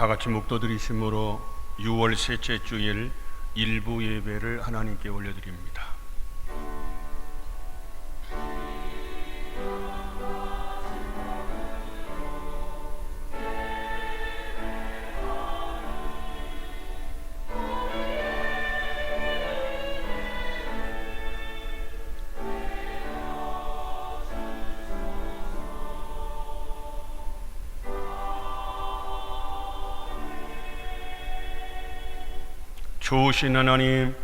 다 같이 묵도드리심으로 6월 셋째 주일 일부 예배를 하나님께 올려드립니다. 좋으신 하나님,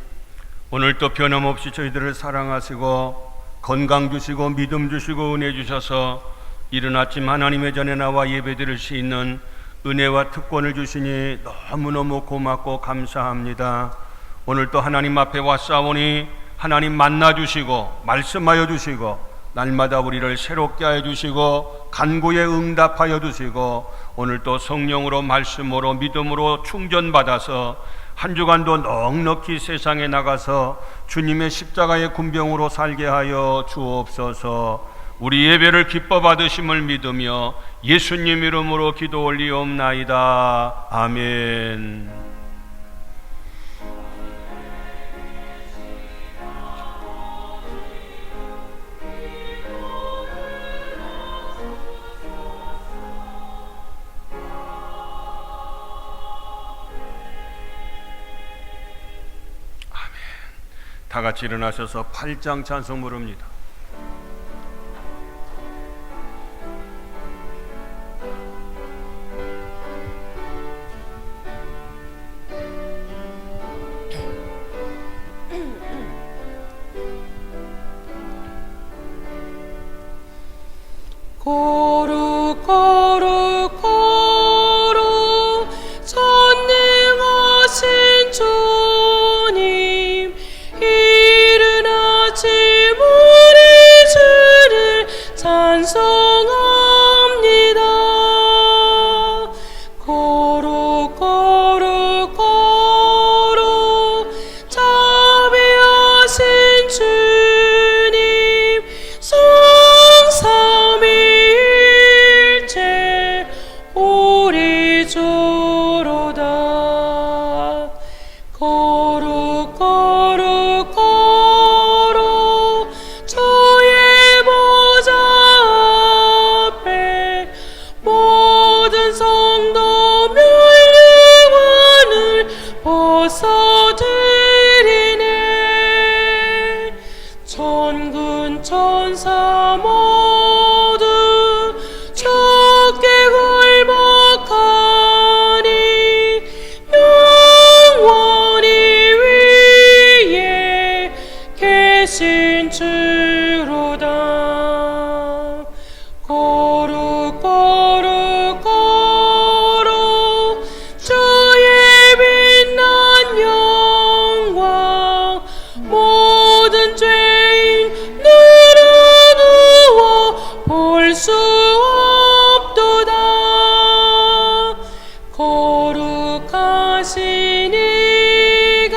오늘도 변함없이 저희들을 사랑하시고 건강 주시고 믿음 주시고 은혜 주셔서 이른 아침 하나님의 전에 나와 예배드릴 수 있는 은혜와 특권을 주시니 너무너무 고맙고 감사합니다. 오늘도 하나님 앞에 왔사오니 하나님 만나 주시고 말씀하여 주시고 날마다 우리를 새롭게 하여 주시고 간구에 응답하여 주시고 오늘도 성령으로 말씀으로 믿음으로 충전받아서 한 주간도 넉넉히 세상에 나가서 주님의 십자가의 군병으로 살게 하여 주옵소서. 우리 예배를 기뻐 받으심을 믿으며 예수님 이름으로 기도 올리옵나이다. 아멘. 다 같이 일어나셔서 8장 찬송 부릅니다. 거룩 거룩 거룩 전능하신 주님, 이른 아침 우리 주를 찬송합니다. 거룩 거룩 거룩 자비하신 주님, 성삼위일체 우리 주로다. 거룩 거룩 거룩 주의 보좌 앞에 모든 성도 멸류관을 벗어드리네. 천군 천사 모두 주께 굴복하니 영원히 위에 계신 주로다. 거룩 거룩 거룩 주의 빛난 영광, 모든 죄인 늘어누워 볼 수 없도다. 거룩하신 이가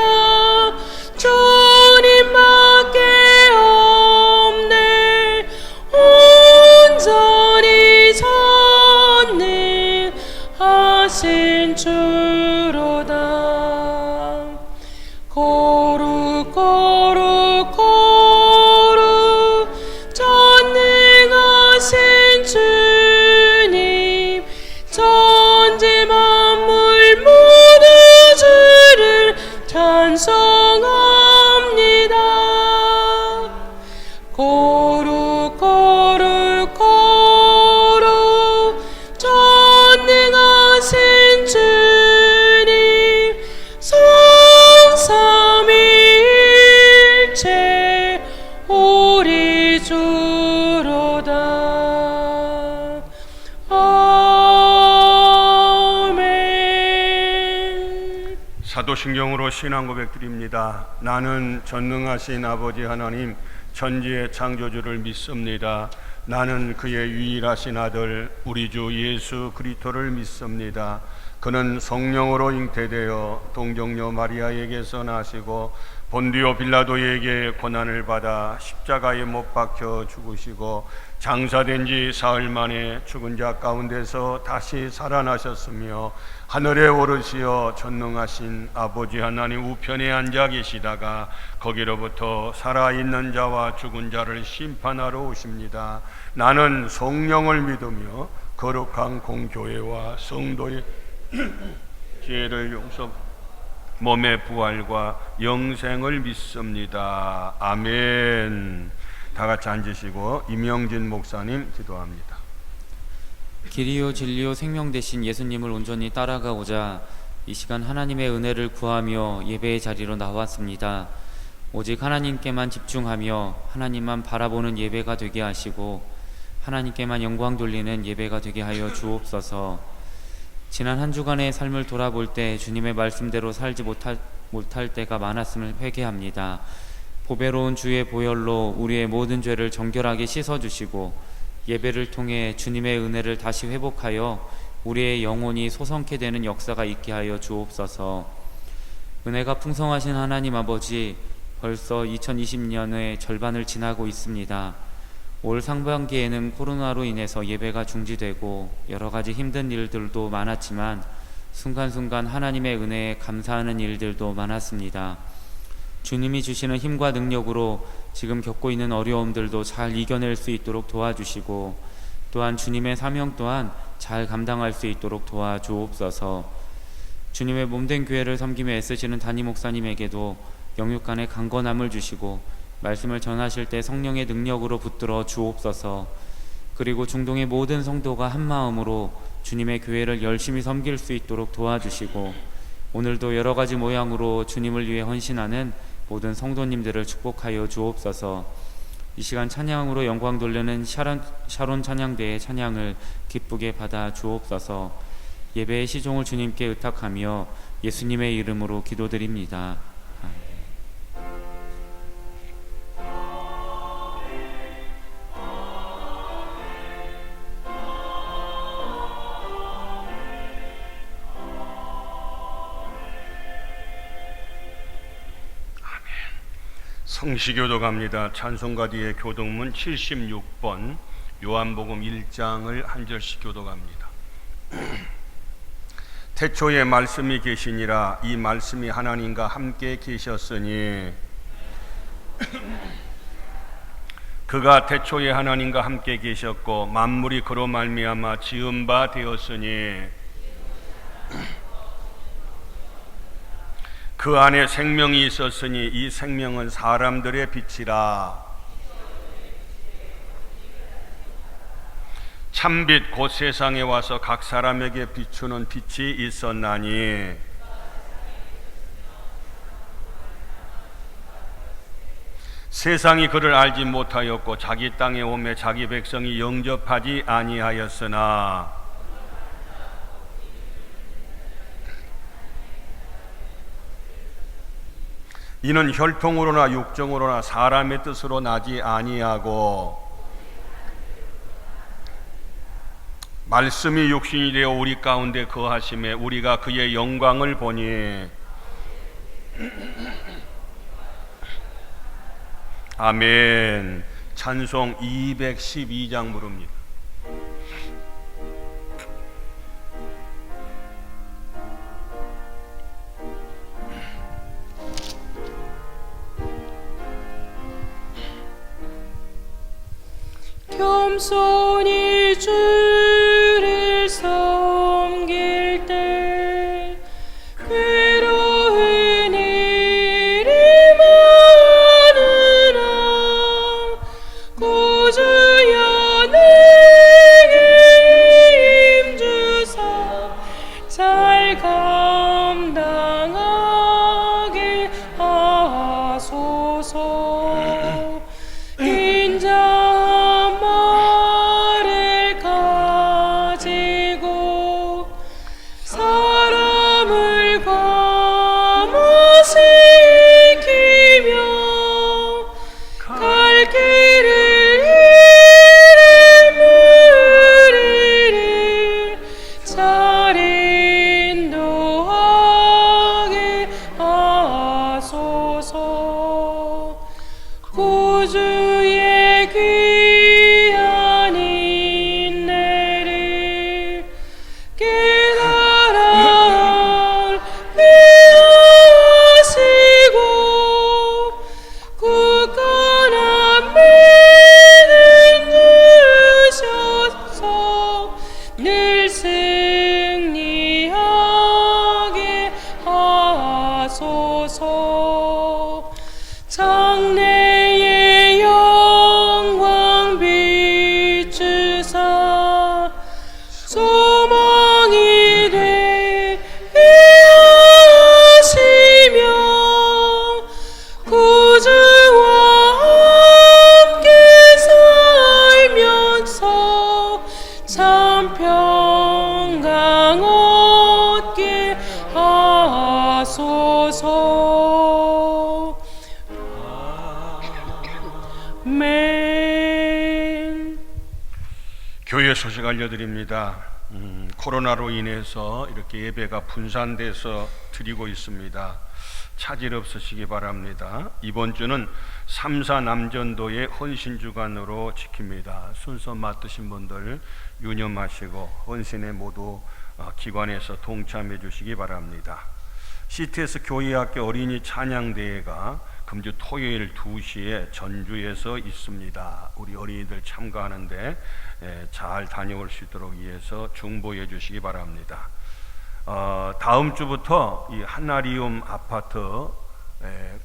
주님밖에 없네. 온전히 전능하신 주로다. 거룩 거룩 거룩 전능하신 주님, 천지 만물 모두 주를 찬송합니다. 거룩 거룩 거룩 전능하신 주님, 성삼위일체 우리 주로다. 아멘. 사도신경으로 신앙 고백드립니다. 나는 전능하신 아버지 하나님 천지의 창조주를 믿습니다. 나는 그의 유일하신 아들 우리 주 예수 그리스도를 믿습니다. 그는 성령으로 잉태되어 동정녀 마리아에게서 나시고 본디오 빌라도에게 고난을 받아 십자가에 못 박혀 죽으시고 장사된 지 사흘 만에 죽은 자 가운데서 다시 살아나셨으며 하늘에 오르시어 전능하신 아버지 하나님 우편에 앉아 계시다가 거기로부터 살아있는 자와 죽은 자를 심판하러 오십니다. 나는 성령을 믿으며 거룩한 공교회와 성도의 죄를 용서 몸의 부활과 영생을 믿습니다. 아멘. 다 같이 앉으시고 임영진 목사님 기도합니다. 길이요 진리요 생명 되신 예수님을 온전히 따라가고자 이 시간 하나님의 은혜를 구하며 예배의 자리로 나왔습니다. 오직 하나님께만 집중하며 하나님만 바라보는 예배가 되게 하시고 하나님께만 영광 돌리는 예배가 되게 하여 주옵소서. 지난 한 주간의 삶을 돌아볼 때 주님의 말씀대로 살지 못할 때가 많았음을 회개합니다. 보배로운 주의 보혈로 우리의 모든 죄를 정결하게 씻어주시고 예배를 통해 주님의 은혜를 다시 회복하여 우리의 영혼이 소성케 되는 역사가 있게 하여 주옵소서. 은혜가 풍성하신 하나님 아버지, 벌써 2020년의 절반을 지나고 있습니다. 올 상반기에는 코로나로 인해서 예배가 중지되고 여러 가지 힘든 일들도 많았지만 순간순간 하나님의 은혜에 감사하는 일들도 많았습니다. 주님이 주시는 힘과 능력으로 지금 겪고 있는 어려움들도 잘 이겨낼 수 있도록 도와주시고 또한 주님의 사명 또한 잘 감당할 수 있도록 도와주옵소서. 주님의 몸된 교회를 섬기며 애쓰시는 담임 목사님에게도 영육간의 강건함을 주시고 말씀을 전하실 때 성령의 능력으로 붙들어 주옵소서. 그리고 중동의 모든 성도가 한 마음으로 주님의 교회를 열심히 섬길 수 있도록 도와주시고 오늘도 여러 가지 모양으로 주님을 위해 헌신하는 모든 성도님들을 축복하여 주옵소서. 이 시간 찬양으로 영광 돌리는 샤론 찬양대의 찬양을 기쁘게 받아 주옵소서. 예배의 시종을 주님께 의탁하며 예수님의 이름으로 기도드립니다. 성시교도 갑니다. 찬송가 뒤에 교동문 76번 요한복음 1장을 한 절씩 교도갑니다. 태초에 말씀이 계시니라. 이 말씀이 하나님과 함께 계셨으니 그가 태초에 하나님과 함께 계셨고 만물이 그로 말미암아 지은 바 되었으니 그 안에 생명이 있었으니 이 생명은 사람들의 빛이라. 참빛 곧 세상에 와서 각 사람에게 비추는 빛이 있었나니 세상이 그를 알지 못하였고 자기 땅에 오매 자기 백성이 영접하지 아니하였으나 이는 혈통으로나 육정으로나 사람의 뜻으로 나지 아니하고 말씀이 육신이 되어 우리 가운데 거하심에 우리가 그의 영광을 보니 아멘. 찬송 212장 부릅니다. 겸손히 주를 섬길 때 괴로운 일이 많으나 구주여 내게 힘주사 잘 감당하게 하소서. 인자 말을 참 평강 얻게 하소서. 아멘. 교회 소식 알려드립니다. 코로나로 인해서 이렇게 예배가 분산돼서 드리고 있습니다. 차질 없으시기 바랍니다. 이번 주는 3사 남전도의 헌신주간으로 지킵니다. 순서 맡으신 분들 유념하시고 헌신에 모두 기관에서 동참해 주시기 바랍니다. CTS 교회학교 어린이 찬양대회가 금주 토요일 2시에 전주에서 있습니다. 우리 어린이들 참가하는데 잘 다녀올 수 있도록 위해서 중보해 주시기 바랍니다. 다음 주부터 이 하나리움 아파트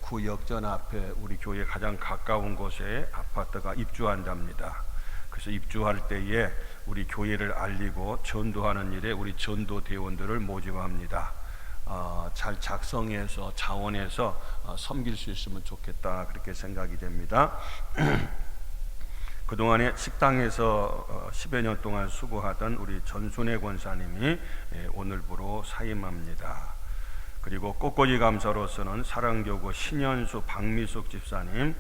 구역전 앞에 우리 교회 가장 가까운 곳에 아파트가 입주한답니다. 그래서 입주할 때에 우리 교회를 알리고 전도하는 일에 우리 전도 대원들을 모집합니다. 잘 작성해서 자원해서 섬길 수 있으면 좋겠다, 그렇게 생각이 됩니다. 그동안에 식당에서 10여 년 동안 수고하던 우리 전순애 권사님이 오늘부로 사임합니다. 그리고 꽃꽂이 감사로서는 사랑교구 신현수 박미숙 집사님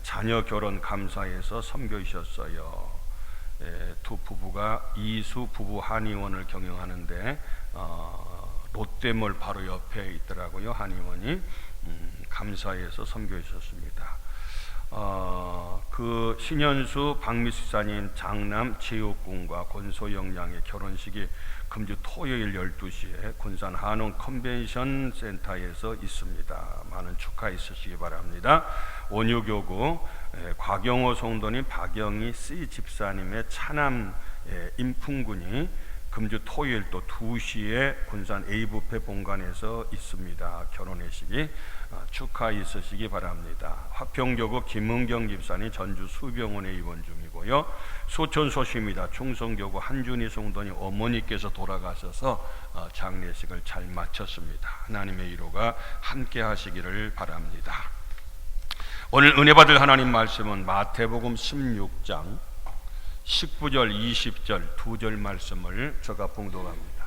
자녀 결혼 감사에서 섬겨주셨어요. 두 부부가 이수 부부 한의원을 경영하는데 롯데몰 바로 옆에 있더라고요. 한의원이. 감사해서 섬겨주셨습니다. 그 신현수 박미수사님 장남 제육군과 권소영 양의 결혼식이 금주 토요일 12시에 군산 한원 컨벤션 센터에서 있습니다. 많은 축하 있으시기 바랍니다. 온유교구 곽영호 성도님 박영희 C 집사님의 차남 임풍군이 금주 토요일 또 2시에 군산 A부페 본관에서 있습니다. 결혼회식이 축하 있으시기 바랍니다. 화평교구 김은경 집사님 전주 수병원에 입원 중이고요. 소천 소식입니다. 충성교구 한준희 성도님 어머니께서 돌아가셔서 장례식을 잘 마쳤습니다. 하나님의 위로가 함께 하시기를 바랍니다. 오늘 은혜 받을 하나님 말씀은 마태복음 16장 19절 20절 2절 말씀을 제가 봉독합니다.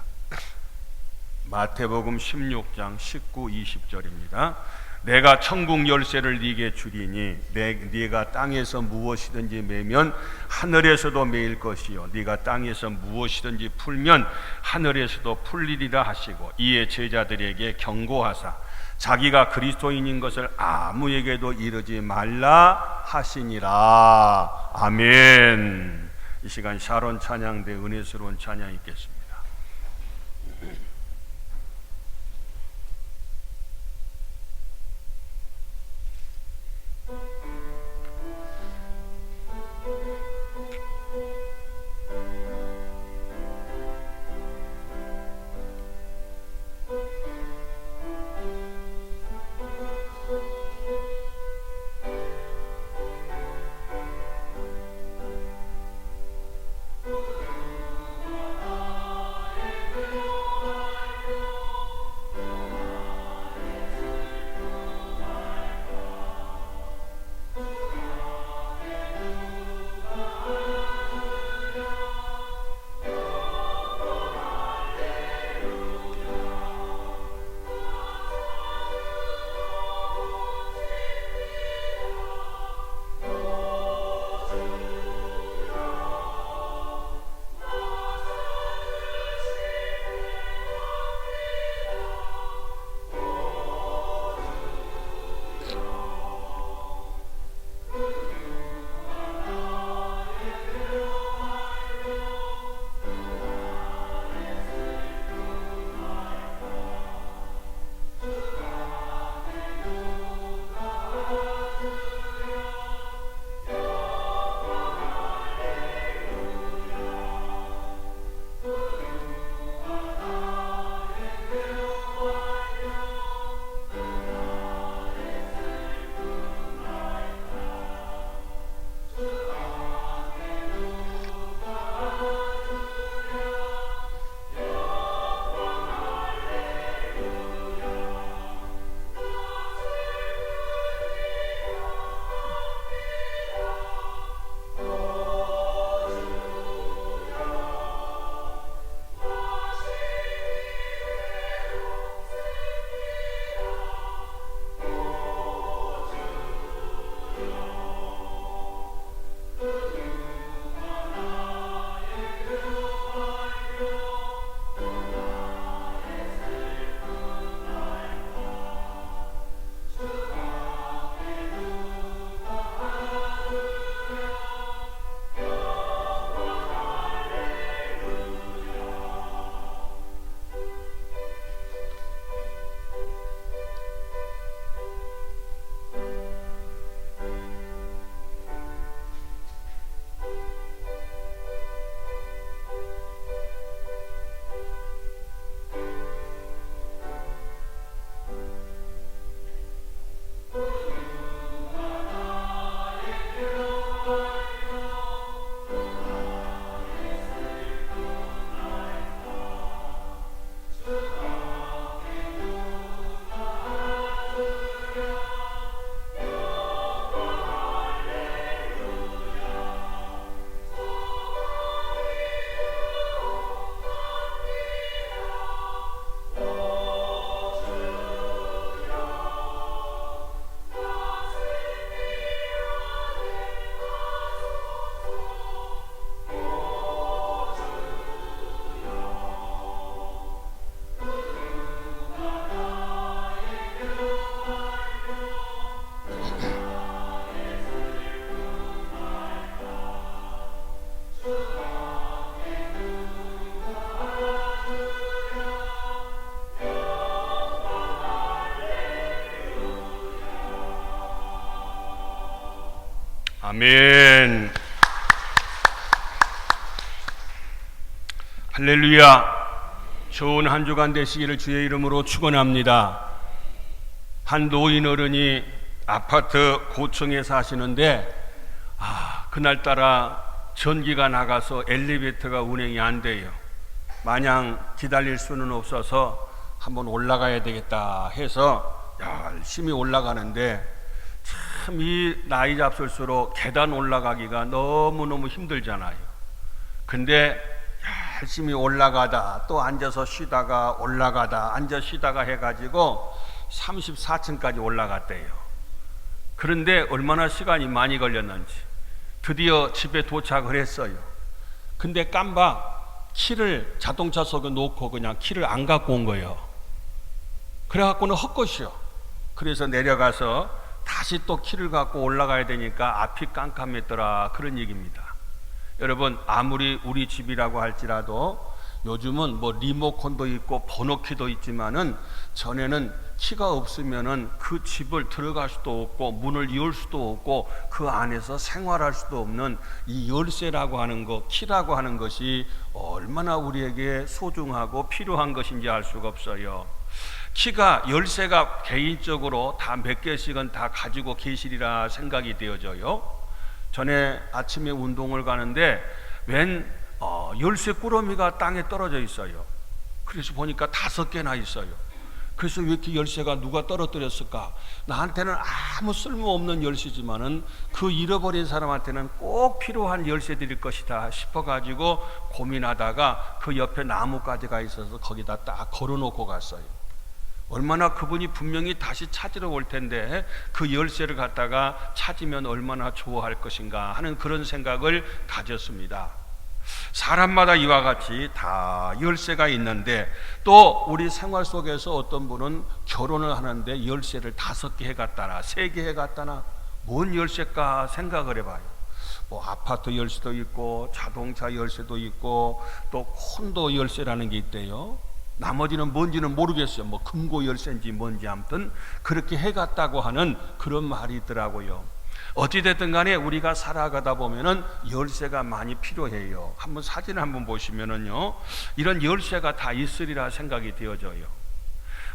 마태복음 16장 19, 20절입니다. 내가 천국 열쇠를 네게 주리니 네가 땅에서 무엇이든지 매면 하늘에서도 매일 것이요 네가 땅에서 무엇이든지 풀면 하늘에서도 풀리리라 하시고 이에 제자들에게 경고하사 자기가 그리스도인인 것을 아무에게도 이르지 말라 하시니라. 아멘. 이 시간 샤론 찬양대 은혜스러운 찬양 있겠습니다. 아멘. 할렐루야. 좋은 한 주간 되시기를 주의 이름으로 축원합니다. 한 노인 어른이 아파트 고층에 사시는데 그날따라 전기가 나가서 엘리베이터가 운행이 안 돼요. 마냥 기다릴 수는 없어서 한번 올라가야 되겠다 해서 열심히 올라가는데 참 이 나이 잡술수록 계단 올라가기가 너무너무 힘들잖아요. 근데 열심히 올라가다 또 앉아서 쉬다가 올라가다 앉아 쉬다가 해가지고 34층까지 올라갔대요. 그런데 얼마나 시간이 많이 걸렸는지 드디어 집에 도착을 했어요. 근데 깜박 키를 자동차 속에 놓고 그냥 키를 안 갖고 온 거예요. 그래갖고는 헛것이요. 그래서 내려가서 다시 또 키를 갖고 올라가야 되니까 앞이 깜깜했더라, 그런 얘기입니다. 여러분, 아무리 우리 집이라고 할지라도 요즘은 뭐 리모컨도 있고 번호키도 있지만은 전에는 키가 없으면은 그 집을 들어갈 수도 없고 문을 열 수도 없고 그 안에서 생활할 수도 없는 이 열쇠라고 하는 것, 키라고 하는 것이 얼마나 우리에게 소중하고 필요한 것인지 알 수가 없어요. 키가, 열쇠가 개인적으로 다 몇 개씩은 다 가지고 계시리라 생각이 되어져요. 전에 아침에 운동을 가는데 웬 열쇠 꾸러미가 땅에 떨어져 있어요. 그래서 보니까 5개나 있어요. 그래서 왜 이렇게 열쇠가 누가 떨어뜨렸을까? 나한테는 아무 쓸모없는 열쇠지만은 그 잃어버린 사람한테는 꼭 필요한 열쇠들일 것이다 싶어가지고 고민하다가 그 옆에 나뭇가지가 있어서 거기다 딱 걸어놓고 갔어요. 얼마나 그분이 분명히 다시 찾으러 올 텐데 그 열쇠를 갖다가 찾으면 얼마나 좋아할 것인가 하는 그런 생각을 가졌습니다. 사람마다 이와 같이 다 열쇠가 있는데 또 우리 생활 속에서 어떤 분은 결혼을 하는데 열쇠를 5개 해갔다나 3개 해갔다나 뭔 열쇠일까 생각을 해봐요. 뭐 아파트 열쇠도 있고 자동차 열쇠도 있고 또 콘도 열쇠라는 게 있대요. 나머지는 뭔지는 모르겠어요. 뭐 금고 열쇠인지 뭔지 아무튼 그렇게 해갔다고 하는 그런 말이 있더라고요. 어찌됐든 간에 우리가 살아가다 보면은 열쇠가 많이 필요해요. 한번 사진을 한번 보시면은요, 이런 열쇠가 다 있으리라 생각이 되어져요.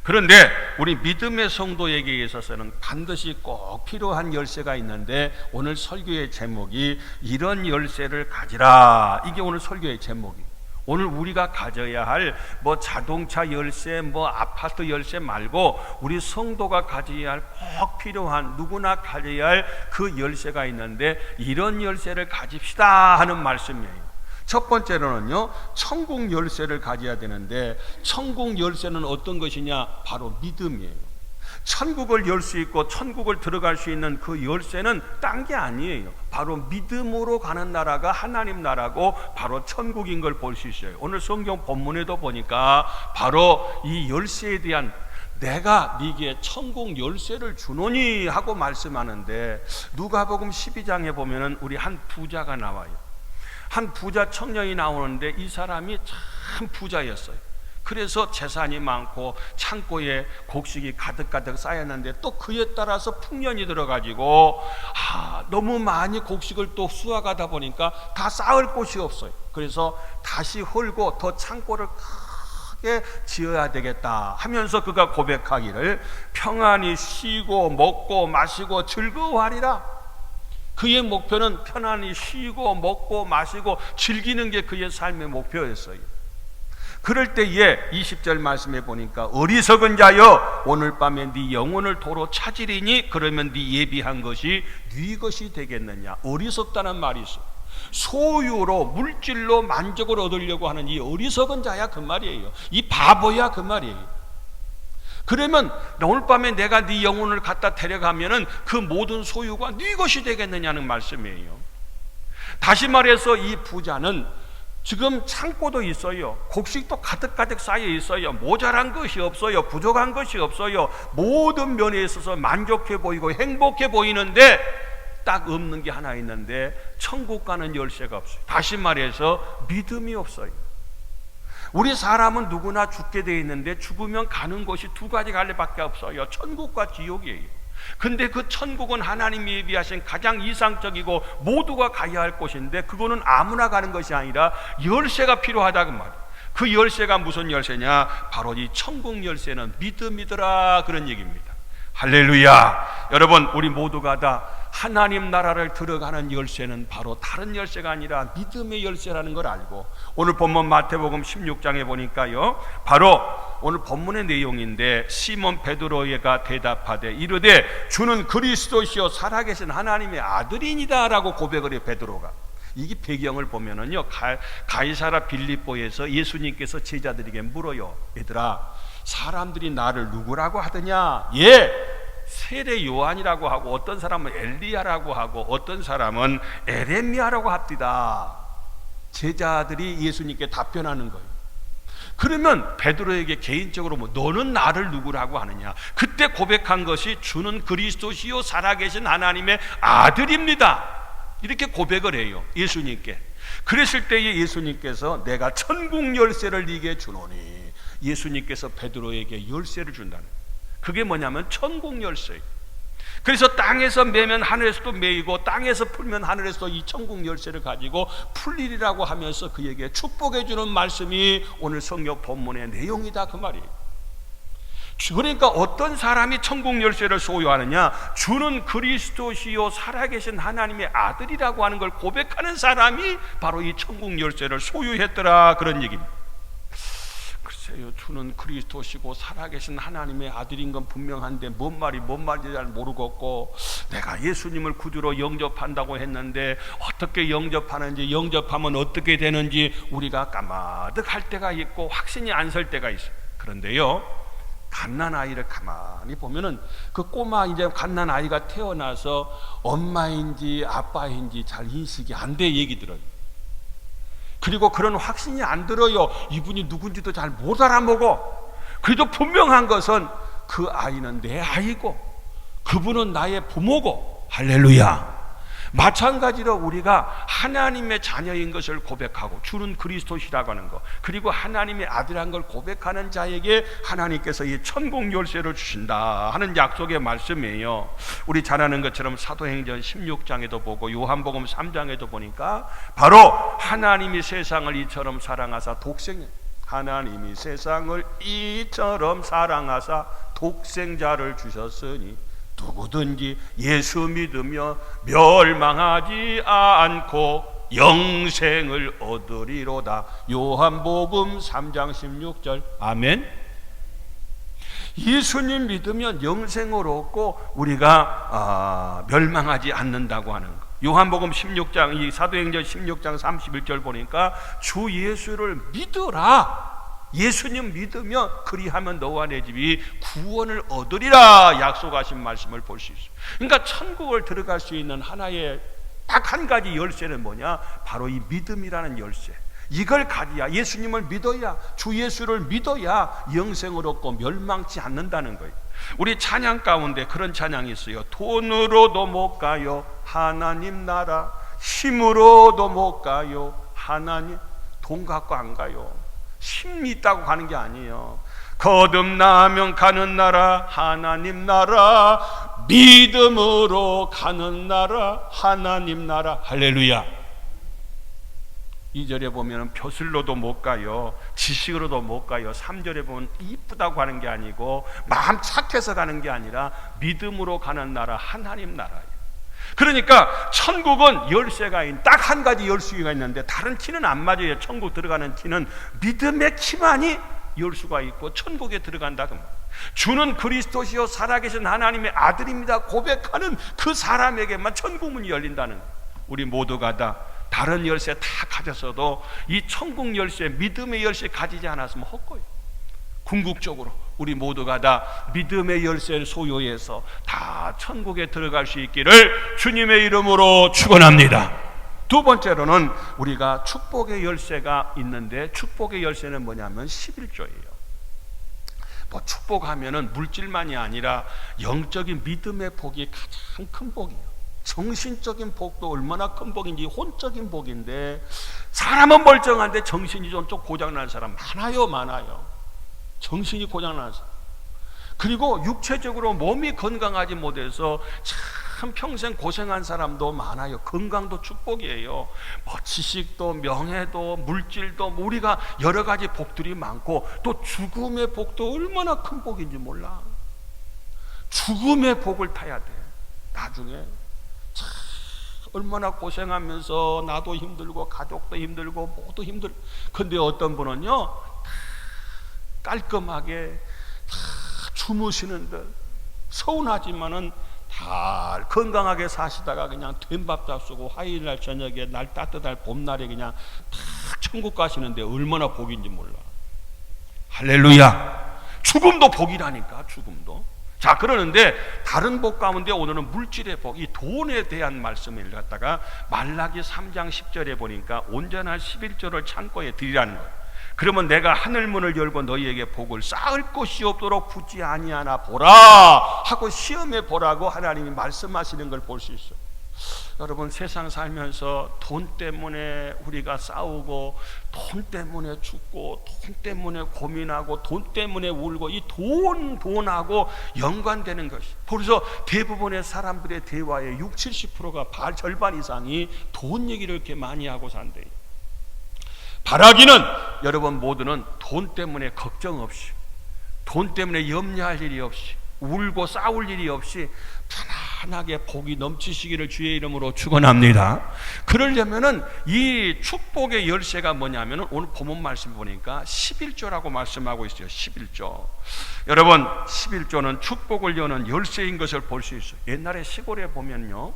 그런데 우리 믿음의 성도에게 있어서는 반드시 꼭 필요한 열쇠가 있는데 오늘 설교의 제목이 이런 열쇠를 가지라, 이게 오늘 설교의 제목이에요. 오늘 우리가 가져야 할 뭐 자동차 열쇠, 뭐 아파트 열쇠 말고 우리 성도가 가져야 할 꼭 필요한, 누구나 가져야 할 그 열쇠가 있는데 이런 열쇠를 가집시다 하는 말씀이에요. 첫 번째로는요, 천국 열쇠를 가져야 되는데 천국 열쇠는 어떤 것이냐? 바로 믿음이에요. 천국을 열 수 있고 천국을 들어갈 수 있는 그 열쇠는 딴 게 아니에요. 바로 믿음으로 가는 나라가 하나님 나라고 바로 천국인 걸 볼 수 있어요. 오늘 성경 본문에도 보니까 바로 이 열쇠에 대한 내가 네게 천국 열쇠를 주노니 하고 말씀하는데 누가복음 12장에 보면은 우리 한 부자가 나와요. 한 부자 청년이 나오는데 이 사람이 참 부자였어요. 그래서 재산이 많고 창고에 곡식이 가득가득 쌓였는데 또 그에 따라서 풍년이 들어가지고 너무 많이 곡식을 또 수확하다 보니까 다 쌓을 곳이 없어요. 그래서 다시 헐고 더 창고를 크게 지어야 되겠다 하면서 그가 고백하기를 평안히 쉬고 먹고 마시고 즐거워하리라. 그의 목표는 편안히 쉬고 먹고 마시고 즐기는 게 그의 삶의 목표였어요. 그럴 때에 20절 말씀해 보니까 어리석은 자여 오늘 밤에 네 영혼을 도로 찾으리니 그러면 네 예비한 것이 네 것이 되겠느냐. 어리석다는 말이 있어요. 소유로 물질로 만족을 얻으려고 하는 이 어리석은 자야 그 말이에요. 이 바보야 그 말이에요. 그러면 오늘 밤에 내가 네 영혼을 갖다 데려가면은 그 모든 소유가 네 것이 되겠느냐는 말씀이에요. 다시 말해서 이 부자는 지금 창고도 있어요. 곡식도 가득가득 쌓여 있어요. 모자란 것이 없어요. 부족한 것이 없어요. 모든 면에 있어서 만족해 보이고 행복해 보이는데 딱 없는 게 하나 있는데 천국 가는 열쇠가 없어요. 다시 말해서 믿음이 없어요. 우리 사람은 누구나 죽게 돼 있는데 죽으면 가는 곳이 2가지 갈래밖에 없어요. 천국과 지옥이에요. 근데 그 천국은 하나님이 예비하신 가장 이상적이고 모두가 가야 할 곳인데 그거는 아무나 가는 것이 아니라 열쇠가 필요하다 그 말이에요. 그 열쇠가 무슨 열쇠냐? 바로 이 천국 열쇠는 믿음이더라, 그런 얘기입니다. 할렐루야. 여러분, 우리 모두가 다 하나님 나라를 들어가는 열쇠는 바로 다른 열쇠가 아니라 믿음의 열쇠라는 걸 알고, 오늘 본문 마태복음 16장에 보니까요, 바로 오늘 본문의 내용인데, 시몬 베드로가 대답하되 이르되 주는 그리스도시요 살아계신 하나님의 아들이니다 라고 고백을 해요. 베드로가. 이게 배경을 보면은요, 가이사라 빌립보에서 예수님께서 제자들에게 물어요. 얘들아, 사람들이 나를 누구라고 하더냐? 세례 요한이라고 하고, 어떤 사람은 엘리야라고 하고, 어떤 사람은 에레미야라고 합디다. 제자들이 예수님께 답변하는 거예요. 그러면 베드로에게 개인적으로 너는 나를 누구라고 하느냐? 그때 고백한 것이 주는 그리스도시요 살아계신 하나님의 아들입니다. 이렇게 고백을 해요, 예수님께. 그랬을 때에 예수님께서 내가 천국 열쇠를 네게 주노니, 예수님께서 베드로에게 열쇠를 준다는 거예요. 그게 뭐냐면 천국 열쇠. 그래서 땅에서 매면 하늘에서도 매이고 땅에서 풀면 하늘에서도 이 천국 열쇠를 가지고 풀리리라고 하면서 그에게 축복해 주는 말씀이 오늘 성경 본문의 내용이다, 그 말이에요. 그러니까 어떤 사람이 천국 열쇠를 소유하느냐? 주는 그리스도시요 살아계신 하나님의 아들이라고 하는 걸 고백하는 사람이 바로 이 천국 열쇠를 소유했더라, 그런 얘기입니다. 글쎄요, 주는 그리스도시고 살아계신 하나님의 아들인 건 분명한데 뭔 말인지 잘 모르겠고, 내가 예수님을 구주로 영접한다고 했는데 어떻게 영접하는지, 영접하면 어떻게 되는지 우리가 까마득할 때가 있고 확신이 안 설 때가 있어요. 그런데요, 갓난아이를 가만히 보면은 그 꼬마 이제 갓난아이가 태어나서 엄마인지 아빠인지 잘 인식이 안 돼 얘기 들어요. 그리고 그런 확신이 안 들어요. 이분이 누군지도 잘 못 알아먹어. 그래도 분명한 것은 그 아이는 내 아이고 그분은 나의 부모고. 할렐루야. 마찬가지로 우리가 하나님의 자녀인 것을 고백하고 주는 그리스도시라고 하는 것, 그리고 하나님의 아들한 걸 고백하는 자에게 하나님께서 이 천국 열쇠를 주신다 하는 약속의 말씀이에요. 우리 잘 아는 것처럼 사도행전 16장에도 보고 요한복음 3장에도 보니까 바로 하나님이 세상을 이처럼 사랑하사 하나님이 세상을 이처럼 사랑하사 독생자를 주셨으니 누구든지 예수 믿으며 멸망하지 않고 영생을 얻으리로다. 요한복음 3장 16절. 아멘. 예수님 믿으면 영생을 얻고 우리가 멸망하지 않는다고 하는 거. 요한복음 16장, 이 사도행전 16장 31절 보니까 주 예수를 믿으라. 예수님 믿으면 그리하면 너와 내 집이 구원을 얻으리라 약속하신 말씀을 볼 수 있어요. 그러니까 천국을 들어갈 수 있는 하나의 딱 한 가지 열쇠는 뭐냐? 바로 이 믿음이라는 열쇠. 이걸 가져야, 예수님을 믿어야, 주 예수를 믿어야 영생을 얻고 멸망치 않는다는 거예요. 우리 찬양 가운데 그런 찬양이 있어요. 돈으로도 못 가요 하나님 나라, 힘으로도 못 가요 하나님. 돈 갖고 안 가요. 힘이 있다고 가는 게 아니에요. 거듭나면 가는 나라 하나님 나라, 믿음으로 가는 나라 하나님 나라. 할렐루야. 2절에 보면 벼슬로도 못 가요, 지식으로도 못 가요. 3절에 보면 이쁘다고 하는 게 아니고 마음 착해서 가는 게 아니라 믿음으로 가는 나라 하나님 나라예요. 그러니까 천국은 열쇠가 딱 한 가지 열쇠가 있는데 다른 키는 안 맞아요. 천국 들어가는 키는 믿음의 키만이 열 수가 있고 천국에 들어간다 그 말. 주는 그리스도시요 살아계신 하나님의 아들입니다 고백하는 그 사람에게만 천국 문이 열린다는 거예요. 우리 모두가 다 다른 열쇠 다 가졌어도 이 천국 열쇠, 믿음의 열쇠 가지지 않았으면 헛거예요. 궁극적으로 우리 모두가 다 믿음의 열쇠를 소유해서 다 천국에 들어갈 수 있기를 주님의 이름으로 축원합니다. 두 번째로는 우리가 축복의 열쇠가 있는데, 축복의 열쇠는 뭐냐면 11조예요. 뭐 축복하면은 물질만이 아니라 영적인 믿음의 복이 가장 큰 복이에요. 정신적인 복도 얼마나 큰 복인지, 혼적인 복인데, 사람은 멀쩡한데 정신이 좀 고장난 사람 많아요. 정신이 고장난 사람. 그리고 육체적으로 몸이 건강하지 못해서 참 평생 고생한 사람도 많아요. 건강도 축복이에요. 뭐 지식도 명예도 물질도 우리가 여러 가지 복들이 많고, 또 죽음의 복도 얼마나 큰 복인지 몰라. 죽음의 복을 타야 돼. 나중에 참 얼마나 고생하면서 나도 힘들고 가족도 힘들고 모두 힘들고, 근데 어떤 분은요 깔끔하게 다 주무시는 듯 서운하지만은 다 건강하게 사시다가 그냥 된밥 잡수고 화요일날 저녁에 날 따뜻할 봄날에 그냥 다 천국 가시는데 얼마나 복인지 몰라. 할렐루야. 죽음도 복이라니까. 죽음도. 자, 그러는데 다른 복 가운데 오늘은 물질의 복, 이 돈에 대한 말씀을 갖다가 말라기 3장 10절에 보니까 온전한 11조를 창고에 드리라는 거예요. 그러면 내가 하늘문을 열고 너희에게 복을 쌓을 것이 없도록 굳지 아니하나 보라 하고 시험해 보라고 하나님이 말씀하시는 걸 볼 수 있어요. 여러분, 세상 살면서 돈 때문에 우리가 싸우고, 돈 때문에 죽고, 돈 때문에 고민하고, 돈 때문에 울고, 이 돈하고 연관되는 것이, 그래서 대부분의 사람들의 대화의 60-70%가 절반 이상이 돈 얘기를 이렇게 많이 하고 산대요. 바라기는 여러분 모두는 돈 때문에 걱정 없이, 돈 때문에 염려할 일이 없이, 울고 싸울 일이 없이 편안하게 복이 넘치시기를 주의 이름으로 축원합니다. 그러려면은 이 축복의 열쇠가 뭐냐면은 오늘 본문 말씀 보니까 11조라고 말씀하고 있어요. 11조. 여러분, 11조는 축복을 여는 열쇠인 것을 볼 수 있어요. 옛날에 시골에 보면요,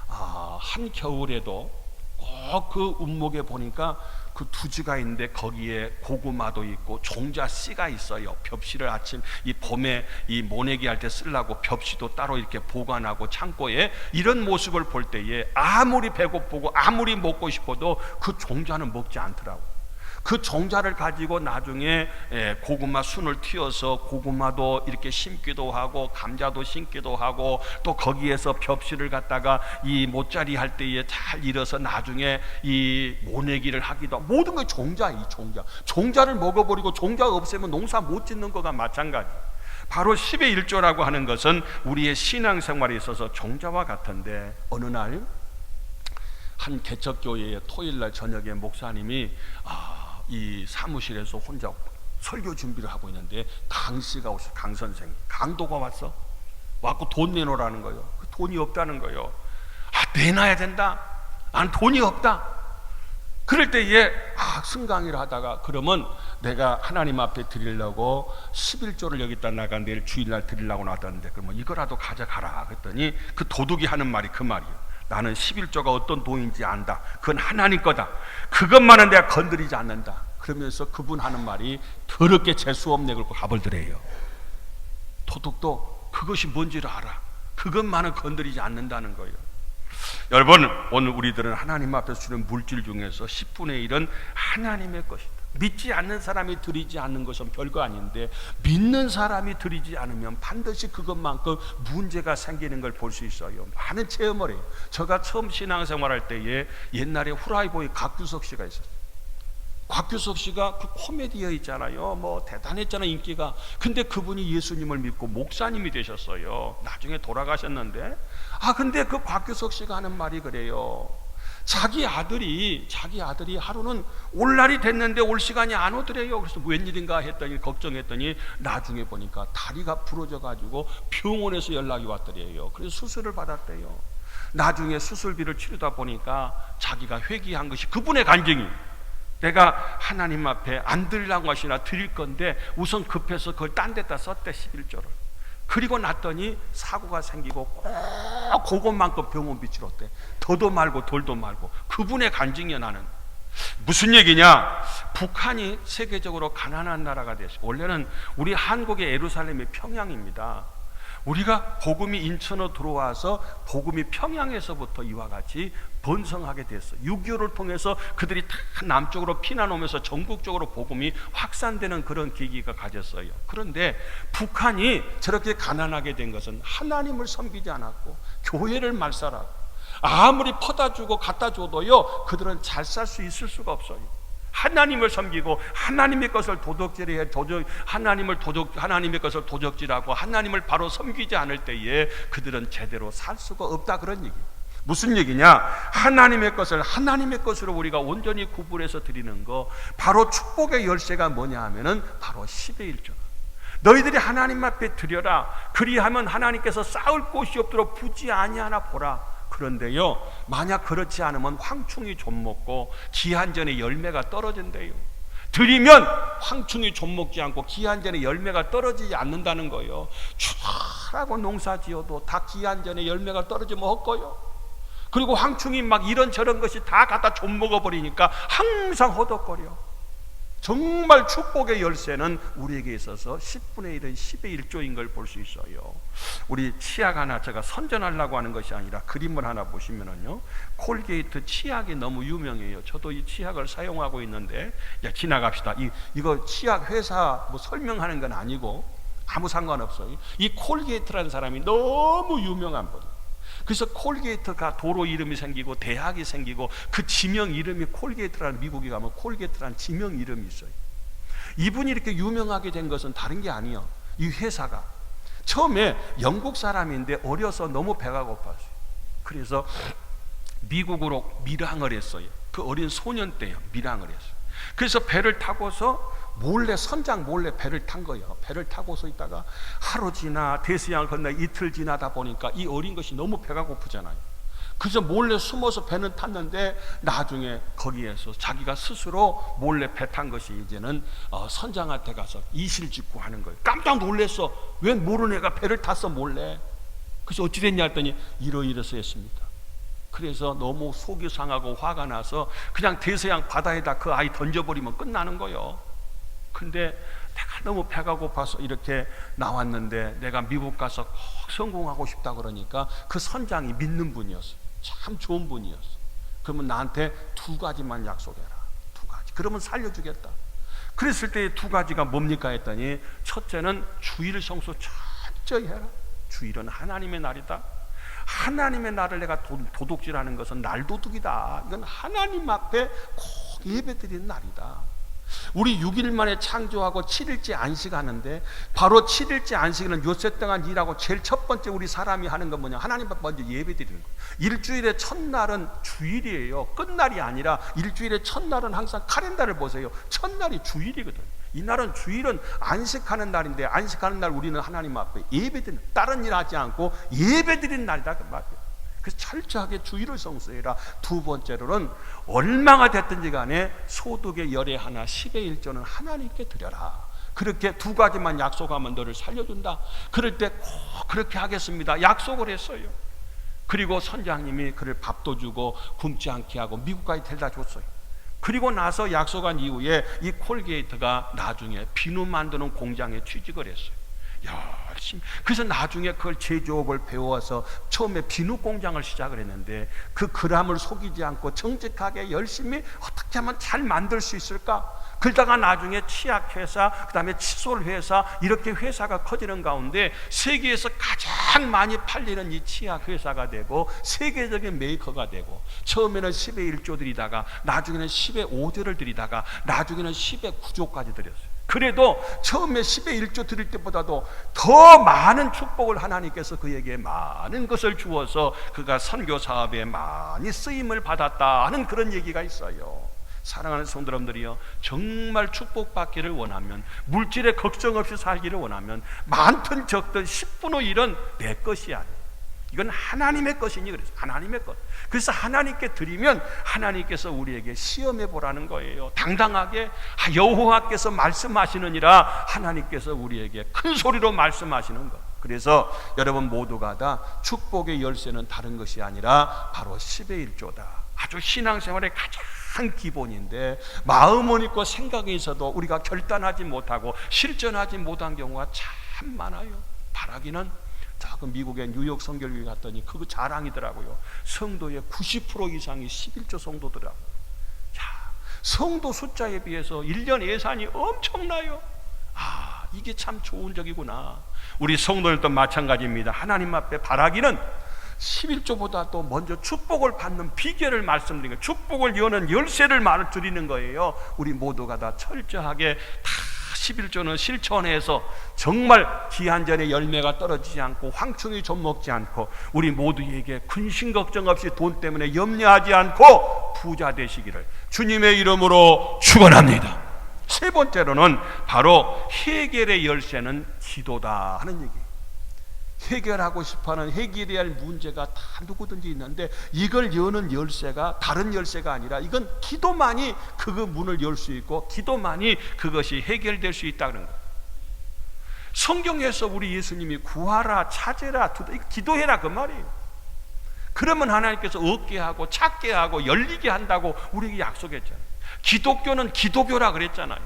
한 겨울에도 꼭 그 운목에 보니까 그 두지가 있는데 거기에 고구마도 있고 종자 씨가 있어요. 벽시를 아침 이 봄에 이 모내기 할 때 쓰려고 벽시도 따로 이렇게 보관하고 창고에, 이런 모습을 볼 때에 아무리 배고프고 아무리 먹고 싶어도 그 종자는 먹지 않더라고. 그 종자를 가지고 나중에 고구마 순을 틔워서 고구마도 이렇게 심기도 하고 감자도 심기도 하고, 또 거기에서 벽시를 갖다가 이 모짜리 할 때에 잘 일어서 나중에 이 모내기를 하기도 하고, 모든 게 종자야. 이 종자를 먹어버리고 종자가 없애면 농사 못 짓는 거가 마찬가지. 바로 10의 1조라고 하는 것은 우리의 신앙생활에 있어서 종자와 같은데, 어느 날 한 개척교회의 토요일날 저녁에 목사님이 이 사무실에서 혼자 설교 준비를 하고 있는데 강씨가 오셔. 강 선생님, 강도가 왔어. 왔고 돈 내놓으라는 거예요. 돈이 없다는 거예요. 내놔야 된다. 난 돈이 없다. 그럴 때에 승강의를 하다가, 그러면 내가 하나님 앞에 드리려고 11조를 여기다 나가 내일 주일날 드리려고 놨다는데 그러면 이거라도 가져가라. 그랬더니 그 도둑이 하는 말이 그 말이에요. 나는 11조가 어떤 돈인지 안다. 그건 하나님 거다. 그것만은 내가 건드리지 않는다. 그러면서 그분 하는 말이 더럽게 재수 없네 그러고 가버리더래요. 도둑도 그것이 뭔지를 알아. 그것만은 건드리지 않는다는 거예요. 여러분, 오늘 우리들은 하나님 앞에서 주는 물질 중에서 10분의 1은 하나님의 것이다. 믿지 않는 사람이 드리지 않는 것은 별거 아닌데, 믿는 사람이 드리지 않으면 반드시 그것만큼 문제가 생기는 걸 볼 수 있어요. 많은 체험을 해요. 제가 처음 신앙생활할 때에 옛날에 후라이보이 곽규석 씨가 있었어요. 곽규석 씨가 그 코미디어 있잖아요. 뭐 대단했잖아요, 인기가. 근데 그분이 예수님을 믿고 목사님이 되셨어요. 나중에 돌아가셨는데, 근데 그 곽규석 씨가 하는 말이 그래요. 자기 아들이 하루는 올 날이 됐는데 올 시간이 안 오더래요. 그래서 웬일인가 했더니 걱정했더니 나중에 보니까 다리가 부러져 가지고 병원에서 연락이 왔더래요. 그래서 수술을 받았대요. 나중에 수술비를 치르다 보니까 자기가 회개한 것이 그분의 간증이, 내가 하나님 앞에 안 드리려고 하시나 드릴 건데 우선 급해서 그걸 딴 데다 썼대, 11조를. 그리고 났더니 사고가 생기고 꼭 그것만큼 병원비 치렀대. 더도 말고 덜도 말고. 그분의 간증이야. 나는 무슨 얘기냐, 북한이 세계적으로 가난한 나라가 됐어요. 원래는 우리 한국의 예루살렘이 평양입니다. 우리가 복음이 인천으로 들어와서 복음이 평양에서부터 이와 같이 번성하게 됐어요. 6.25를 통해서 그들이 다 남쪽으로 피난 오면서 전국적으로 복음이 확산되는 그런 계기가 가졌어요. 그런데 북한이 저렇게 가난하게 된 것은 하나님을 섬기지 않았고 교회를 말살하고, 아무리 퍼다 주고 갖다 줘도요 그들은 잘 살 수 있을 수가 없어요. 하나님을 섬기고 하나님의 것을 도둑질해 하나님의 것을 도적질하고 하나님을 바로 섬기지 않을 때에 그들은 제대로 살 수가 없다, 그런 얘기. 무슨 얘기냐? 하나님의 것으로 우리가 온전히 구분해서 드리는 거, 바로 축복의 열쇠가 뭐냐 하면은 바로 10의 1조. 너희들이 하나님 앞에 드려라. 그리하면 하나님께서 쌓을 곳이 없도록 부지 아니하나 보라. 그런데요, 만약 그렇지 않으면 황충이 좀먹고 기한전에 열매가 떨어진대요. 드리면 황충이 좀먹지 않고 기한전에 열매가 떨어지지 않는다는 거예요. 추하라고 농사 지어도 다 기한전에 열매가 떨어지면 헛거요. 그리고 황충이 막 이런저런 것이 다 갖다 좀 먹어버리니까 항상 허덕거려. 정말 축복의 열쇠는 우리에게 있어서 10분의 1은 10의 1조인 걸 볼 수 있어요. 우리 치약 하나, 제가 선전하려고 하는 것이 아니라 그림을 하나 보시면은요, 콜게이트 치약이 너무 유명해요. 저도 이 치약을 사용하고 있는데, 지나갑시다. 이거 치약 회사 뭐 설명하는 건 아니고 아무 상관없어요. 이 콜게이트라는 사람이 너무 유명한 분. 그래서 콜게이트가 도로 이름이 생기고 대학이 생기고 그 지명 이름이 콜게이트라는, 미국에 가면 콜게이트라는 지명 이름이 있어요. 이분이 이렇게 유명하게 된 것은 다른 게 아니에요. 이 회사가 처음에 영국 사람인데 어려서 너무 배가 고팠어요. 그래서 미국으로 밀항을 했어요. 그 어린 소년 때요, 밀항을 했어요. 그래서 배를 타고서 선장 몰래 배를 탄 거예요. 배를 타고서 있다가 하루 지나 대서양을 건너 이틀 지나다 보니까 이 어린 것이 너무 배가 고프잖아요. 그래서 몰래 숨어서 배는 탔는데 나중에 거기에서 자기가 스스로 몰래 배 탄 것이 이제는 선장한테 가서 이실직고 하는 거예요. 깜짝 놀랐어. 왜 모르는 애가 배를 탔어 몰래. 그래서 어찌 됐냐 했더니 이러이러서 했습니다. 그래서 너무 속이 상하고 화가 나서 그냥 대서양 바다에다 그 아이 던져버리면 끝나는 거예요. 근데 내가 너무 배가 고파서 이렇게 나왔는데 내가 미국 가서 꼭 성공하고 싶다 그러니까 그 선장이 믿는 분이었어요. 참 좋은 분이었어. 그러면 나한테 2가지만 약속해라. 2가지. 그러면 살려주겠다. 그랬을 때 2가지가 뭡니까 했더니, 첫째는 주일 성수 철저히 해라. 주일은 하나님의 날이다. 하나님의 날을 내가 도둑질하는 것은 날도둑이다. 이건 하나님 앞에 꼭 예배드리는 날이다. 우리 6일 만에 창조하고 7일째 안식하는데, 바로 7일째 안식일은 요새 동안 일하고 제일 첫 번째 우리 사람이 하는 건 뭐냐? 하나님 앞에 먼저 예배드리는 거예요. 일주일의 첫날은 주일이에요. 끝날이 아니라 일주일의 첫날은 항상 카렌다를 보세요. 첫날이 주일이거든요. 이날은 주일은 안식하는 날인데, 안식하는 날 우리는 하나님 앞에 예배드리는, 다른 일 하지 않고 예배드리는 날이다 그 말이에요. 그래서 철저하게 주일을 성수해라. 2번째로는 얼마가 됐든지 간에 소득의 열의 하나 10의 1조는 하나님께 드려라. 그렇게 2가지만 약속하면 너를 살려준다. 그럴 때 꼭 그렇게 하겠습니다. 약속을 했어요. 그리고 선장님이 그를 밥도 주고 굶지 않게 하고 미국까지 데려다 줬어요. 그리고 나서 약속한 이후에 이 콜게이트가 나중에 비누 만드는 공장에 취직을 했어요. 열심히. 그래서 나중에 그걸 제조업을 배워서 처음에 비누 공장을 시작을 했는데, 그 그람을 속이지 않고 정직하게 열심히 어떻게 하면 잘 만들 수 있을까? 그러다가 나중에 치약회사, 그 다음에 칫솔회사, 이렇게 회사가 커지는 가운데 세계에서 가장 많이 팔리는 이 치약회사가 되고 세계적인 메이커가 되고, 처음에는 10의 1조 드리다가 나중에는 10의 5조를 드리다가 나중에는 10의 9조까지 드렸어요. 그래도 처음에 10의 1조 드릴 때보다도 더 많은 축복을 하나님께서 그에게 많은 것을 주어서 그가 선교 사업에 많이 쓰임을 받았다 하는 그런 얘기가 있어요. 사랑하는 성도 여러분들이요, 정말 축복받기를 원하면, 물질에 걱정 없이 살기를 원하면 많든 적든 10분의 1은 내 것이 아니에요. 이건 하나님의 것이니 그래서 하나님의 것. 그래서 하나님께 드리면 하나님께서 우리에게 시험해 보라는 거예요. 당당하게 여호와께서 말씀하시느니라, 하나님께서 우리에게 큰 소리로 말씀하시는 것. 그래서 여러분 모두가 다 축복의 열쇠는 다른 것이 아니라 바로 10의 1조다. 아주 신앙생활의 가장 기본인데, 마음은 있고 생각이 있어도 우리가 결단하지 못하고 실천하지 못한 경우가 참 많아요. 바라기는, 그 미국의 뉴욕 선교교회 갔더니 그거 자랑이더라고요. 성도의 90% 이상이 11조 성도더라고요. 성도 숫자에 비해서 1년 예산이 엄청나요. 이게 참 좋은 적이구나. 우리 성도들도 마찬가지입니다. 하나님 앞에 바라기는 11조보다도 먼저 축복을 받는 비결을 말씀드린 거예요. 축복을 여는 열쇠를 말드리는 거예요. 우리 모두가 다 철저하게 다 11조는 실천해서 정말 기한전에 열매가 떨어지지 않고 황충이 좀 먹지 않고 우리 모두에게 근심 걱정 없이 돈 때문에 염려하지 않고 부자 되시기를 주님의 이름으로 축원합니다. 세 번째로는 바로 해결의 열쇠는 기도다 하는 얘기예요. 해결하고 싶어하는 해결해야 할 문제가 다 누구든지 있는데 이걸 여는 열쇠가 다른 열쇠가 아니라 이건 기도만이 그 문을 열 수 있고 기도만이 그것이 해결될 수 있다는 거예요. 성경에서 우리 예수님이 구하라 찾으라 기도해라 그 말이에요. 그러면 하나님께서 얻게 하고 찾게 하고 열리게 한다고 우리에게 약속했잖아요. 기독교는 기도교라 그랬잖아요.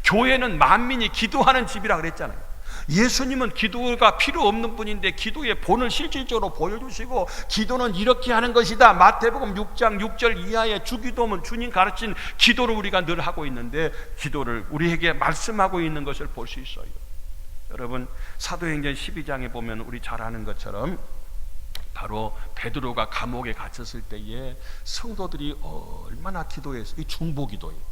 교회는 만민이 기도하는 집이라 그랬잖아요. 예수님은 기도가 필요 없는 분인데 기도의 본을 실질적으로 보여주시고 기도는 이렇게 하는 것이다. 마태복음 6장 6절 이하의 주기도문 주님 가르친 기도를 우리가 늘 하고 있는데 기도를 우리에게 말씀하고 있는 것을 볼 수 있어요. 여러분 사도행전 12장에 보면 우리 잘 아는 것처럼 바로 베드로가 감옥에 갇혔을 때에 성도들이 얼마나 기도했어요. 이 중보기도예요.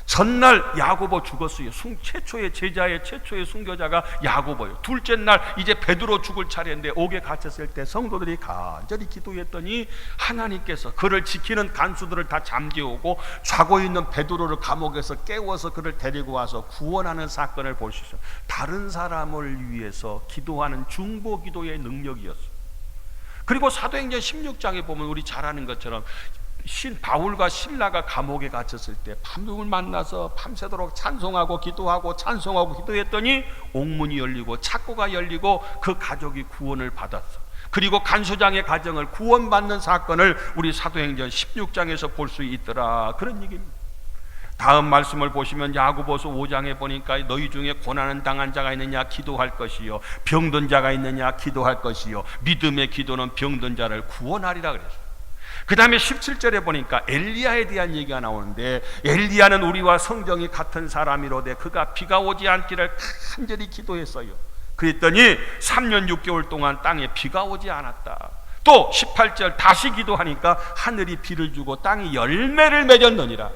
전날 야고보 죽었어요. 최초의 제자의 최초의 순교자가 야고보예요. 둘째 날 이제 베드로 죽을 차례인데 옥에 갇혔을 때 성도들이 간절히 기도했더니 하나님께서 그를 지키는 간수들을 다 잠재우고 자고 있는 베드로를 감옥에서 깨워서 그를 데리고 와서 구원하는 사건을 볼 수 있어요. 다른 사람을 위해서 기도하는 중보기도의 능력이었어요. 그리고 사도행전 16장에 보면 우리 잘 아는 것처럼 바울과 실라가 감옥에 갇혔을 때 밤을 만나서 밤새도록 찬송하고 기도하고 찬송하고 기도했더니 옥문이 열리고 창고가 열리고 그 가족이 구원을 받았어. 그리고 간수장의 가정을 구원받는 사건을 우리 사도행전 16장에서 볼 수 있더라 그런 얘기입니다. 다음 말씀을 보시면 야고보서 5장에 보니까 너희 중에 고난을 당한 자가 있느냐 기도할 것이요 병든 자가 있느냐 기도할 것이요 믿음의 기도는 병든 자를 구원하리라 그랬어요. 그 다음에 17절에 보니까 엘리야에 대한 얘기가 나오는데 엘리야는 우리와 성정이 같은 사람이로되 그가 비가 오지 않기를 간절히 기도했어요. 그랬더니 3년 6개월 동안 땅에 비가 오지 않았다. 또 18절 다시 기도하니까 하늘이 비를 주고 땅이 열매를 맺었느니라.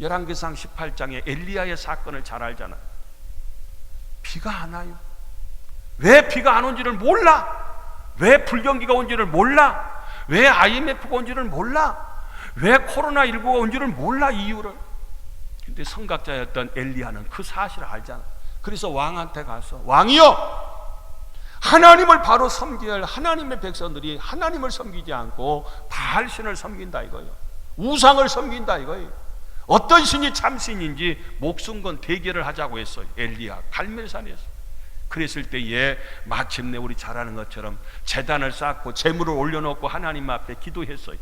열왕기상 18장에 엘리야의 사건을 잘 알잖아요. 비가 안 와요. 왜 비가 안 온지를 몰라. 왜 불경기가 온지를 몰라. 왜 IMF가 온지를 몰라. 왜 코로나19가 온지를 몰라 이유를. 근데 선각자였던 엘리야는 그 사실을 알잖아. 그래서 왕한테 가서 왕이여 하나님을 바로 섬겨야 할 하나님의 백성들이 하나님을 섬기지 않고 바알신을 섬긴다 이거예요. 우상을 섬긴다 이거예요. 어떤 신이 참신인지 목숨 건 대결을 하자고 했어요. 엘리야 갈멜산에서. 그랬을 때에 마침내 우리 잘 아는 것처럼 제단을 쌓고 제물을 올려놓고 하나님 앞에 기도했어요.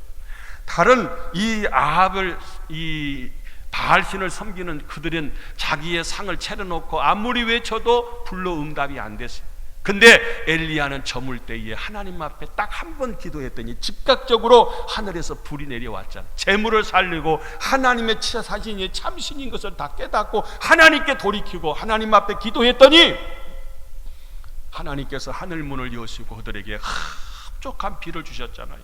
다른 이 아합을 이 바알신을 섬기는 그들은 자기의 상을 차려놓고 아무리 외쳐도 불로 응답이 안 됐어요. 근데 엘리야는 저물 때에 하나님 앞에 딱 한 번 기도했더니 즉각적으로 하늘에서 불이 내려왔잖아. 재물을 살리고 하나님의 사신이 참신인 것을 다 깨닫고 하나님께 돌이키고 하나님 앞에 기도했더니 하나님께서 하늘문을 여시고 그들에게 흡족한 비를 주셨잖아요.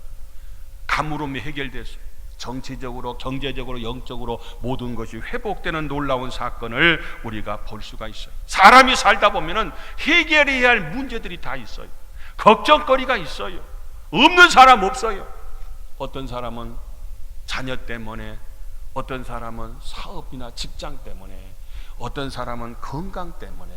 가물음이 해결됐어요. 정치적으로 경제적으로 영적으로 모든 것이 회복되는 놀라운 사건을 우리가 볼 수가 있어요. 사람이 살다 보면은 해결해야 할 문제들이 다 있어요. 걱정거리가 있어요. 없는 사람 없어요. 어떤 사람은 자녀 때문에, 어떤 사람은 사업이나 직장 때문에, 어떤 사람은 건강 때문에,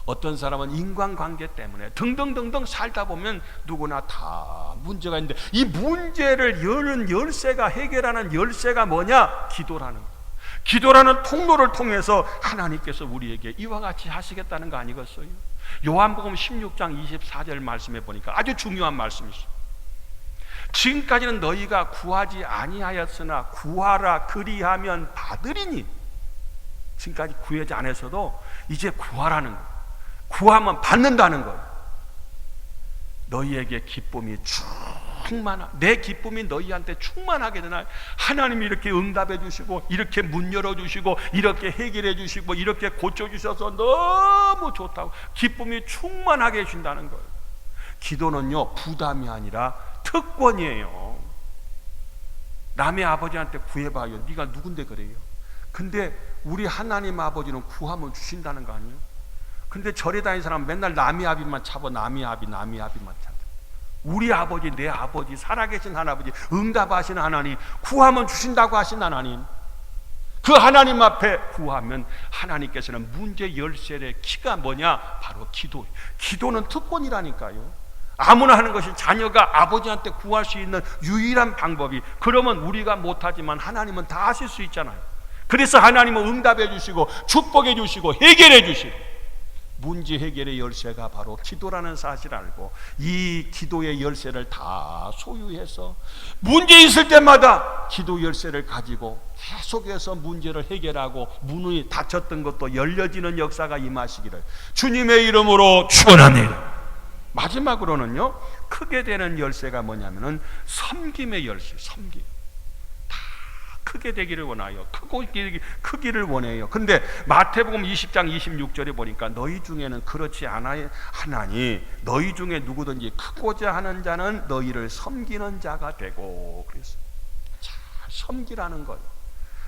어떤 사람은 인간관계 때문에 등등등등 살다 보면 누구나 다 문제가 있는데 이 문제를 여는 열쇠가 해결하는 열쇠가 뭐냐? 기도라는 거. 기도라는 통로를 통해서 하나님께서 우리에게 이와 같이 하시겠다는 거 아니겠어요? 요한복음 16장 24절 말씀에 보니까 아주 중요한 말씀이죠. 지금까지는 너희가 구하지 아니하였으나 구하라 그리하면 받으리니. 지금까지 구하지 않았어도 이제 구하라는 거예요. 구하면 받는다는 거예요. 너희에게 기쁨이 내 기쁨이 너희한테 충만하게 되나. 하나님이 이렇게 응답해 주시고 이렇게 문 열어주시고 이렇게 해결해 주시고 이렇게 고쳐주셔서 너무 좋다고 기쁨이 충만하게 해준다는 거예요. 기도는요 부담이 아니라 특권이에요. 남의 아버지한테 구해봐요. 네가 누군데 그래요. 근데 우리 하나님 아버지는 구하면 주신다는 거 아니에요? 근데 절에 다니는 사람 맨날 남의 아비만 찾아. 남의 아비만 찾아. 우리 아버지, 내 아버지, 살아계신 하나님, 응답하신 하나님, 구하면 주신다고 하신 하나님, 그 하나님 앞에 구하면 하나님께서는 문제 열쇠의 키가 뭐냐? 바로 기도. 기도는 특권이라니까요. 아무나 하는 것이 자녀가 아버지한테 구할 수 있는 유일한 방법이. 그러면 우리가 못하지만 하나님은 다 하실 수 있잖아요. 그래서 하나님은 응답해 주시고 축복해 주시고 해결해 주시고, 문제 해결의 열쇠가 바로 기도라는 사실을 알고 이 기도의 열쇠를 다 소유해서 문제 있을 때마다 기도 열쇠를 가지고 계속해서 문제를 해결하고 문이 닫혔던 것도 열려지는 역사가 임하시기를 주님의 이름으로 축원합니다. 마지막으로는요, 크게 되는 열쇠가 뭐냐면은 섬김의 열쇠. 섬김. 크게 되기를 원하여 크기를 원해요. 근데 마태복음 20장 26절에 보니까 너희 중에는 그렇지 않아하나니 너희 중에 누구든지 크고자 하는 자는 너희를 섬기는 자가 되고. 그래서 잘 섬기라는 거예요.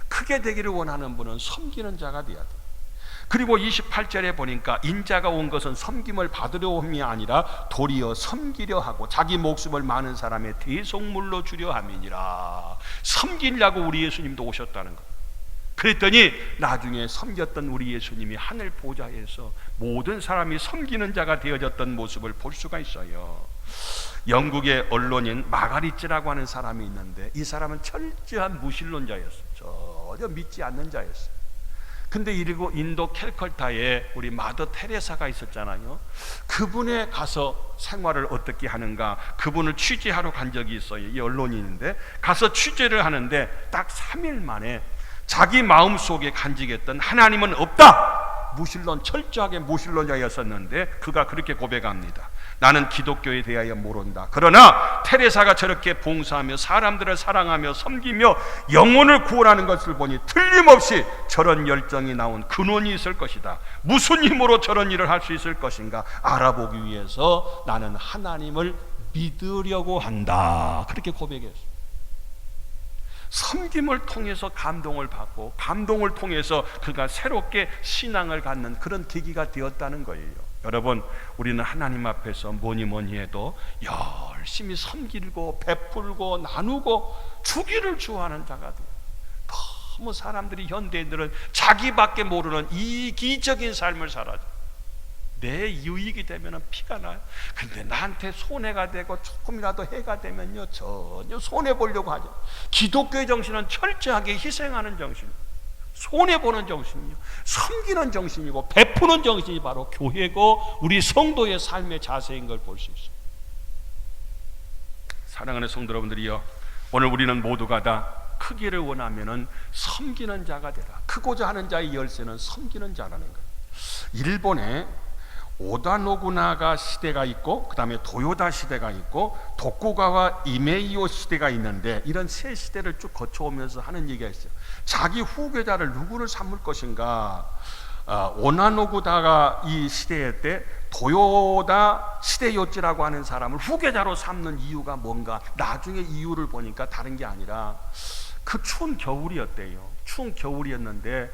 크게 되기를 원하는 분은 섬기는 자가 되어야 돼요. 그리고 28절에 보니까 인자가 온 것은 섬김을 받으려 함이 아니라 도리어 섬기려 하고 자기 목숨을 많은 사람의 대속물로 주려 함이니라. 섬기려고 우리 예수님도 오셨다는 것. 그랬더니 나중에 섬겼던 우리 예수님이 하늘 보좌에서 모든 사람이 섬기는 자가 되어졌던 모습을 볼 수가 있어요. 영국의 언론인 마가리츠라고 하는 사람이 있는데 이 사람은 철저한 무신론자였어요. 전혀 믿지 않는 자였어요. 근데 이리고 인도 캘커타에 우리 마더 테레사가 있었잖아요. 그분에 가서 생활을 어떻게 하는가, 그분을 취재하러 간 적이 있어요. 이 언론인인데 가서 취재를 하는데 딱 3일 만에 자기 마음속에 간직했던 하나님은 없다, 무신론, 철저하게 무신론자였었는데 그가 그렇게 고백합니다. 나는 기독교에 대하여 모른다. 그러나 테레사가 저렇게 봉사하며 사람들을 사랑하며 섬기며 영혼을 구원하는 것을 보니 틀림없이 저런 열정이 나온 근원이 있을 것이다. 무슨 힘으로 저런 일을 할 수 있을 것인가 알아보기 위해서 나는 하나님을 믿으려고 한다. 그렇게 고백했어요. 섬김을 통해서 감동을 받고 감동을 통해서 그가 새롭게 신앙을 갖는 그런 계기가 되었다는 거예요. 여러분, 우리는 하나님 앞에서 뭐니 해도 열심히 섬기고 베풀고 나누고 주기를 좋아하는 자가 돼요. 너무 사람들이, 현대인들은 자기밖에 모르는 이기적인 삶을 살아요. 내 유익이 되면 피가 나요. 근데 나한테 손해가 되고 조금이라도 해가 되면요 전혀 손해보려고 하죠. 기독교의 정신은 철저하게 희생하는 정신이에요. 손해보는 정신이요, 섬기는 정신이고 베푸는 정신이 바로 교회고 우리 성도의 삶의 자세인 걸 볼 수 있어요. 사랑하는 성도 여러분들이요, 오늘 우리는 모두가 다 크기를 원하면은 섬기는 자가 되라. 크고자 하는 자의 열쇠는 섬기는 자라는 거예요. 일본에 오다 노부나가 시대가 있고 그 다음에 도요다 시대가 있고 도쿠가와 이메이오 시대가 있는데 이런 세 시대를 쭉 거쳐오면서 하는 얘기가 있어요. 자기 후계자를 누구를 삼을 것인가. 오나노부다가 이 시대 때 도요다 시대요찌라고 하는 사람을 후계자로 삼는 이유가 뭔가, 나중에 이유를 보니까 다른 게 아니라 그 추운 겨울이었대요. 추운 겨울이었는데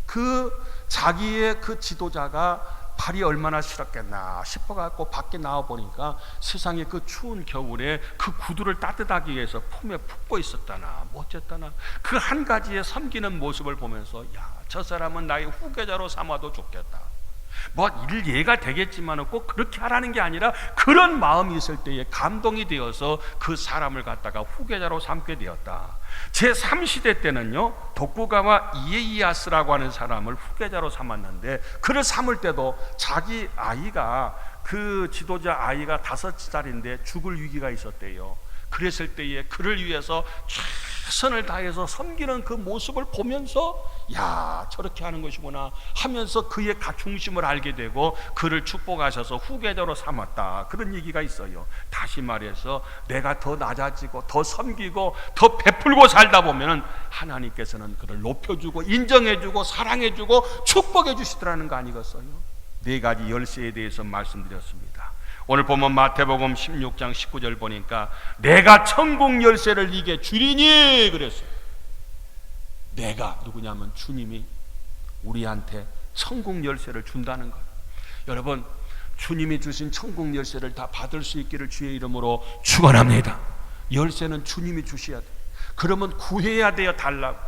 그 자기의 그 지도자가 발이 얼마나 싫었겠나 싶어갖고 밖에 나와 보니까 세상에 그 추운 겨울에 그 구두를 따뜻하기 위해서 품에 품고 있었다나 어쨌다나 그 한 가지의 섬기는 모습을 보면서 야, 저 사람은 나의 후계자로 삼아도 좋겠다. 뭐 일 예가 되겠지만 꼭 그렇게 하라는 게 아니라 그런 마음이 있을 때에 감동이 되어서 그 사람을 갖다가 후계자로 삼게 되었다. 제3시대 때는요, 도쿠가와 이에이야스라고 하는 사람을 후계자로 삼았는데 그를 삼을 때도 자기 아이가, 그 지도자 아이가 5살인데 죽을 위기가 있었대요. 그랬을 때에 그를 위해서 최선을 다해서 섬기는 그 모습을 보면서 야, 저렇게 하는 것이구나 하면서 그의 중심을 알게 되고 그를 축복하셔서 후계자로 삼았다. 그런 얘기가 있어요. 다시 말해서 내가 더 낮아지고 더 섬기고 더 베풀고 살다 보면 하나님께서는 그를 높여주고 인정해주고 사랑해주고 축복해 주시더라는 거 아니겠어요? 4가지 열쇠에 대해서 말씀드렸습니다. 오늘 보면 마태복음 16장 19절 보니까 내가 천국 열쇠를 이게 주리니 그랬어요. 내가 누구냐면 주님이 우리한테 천국 열쇠를 준다는 거예요. 여러분, 주님이 주신 천국 열쇠를 다 받을 수 있기를 주의 이름으로 축원합니다. 열쇠는 주님이 주셔야 돼요. 그러면 구해야 돼요. 달라고.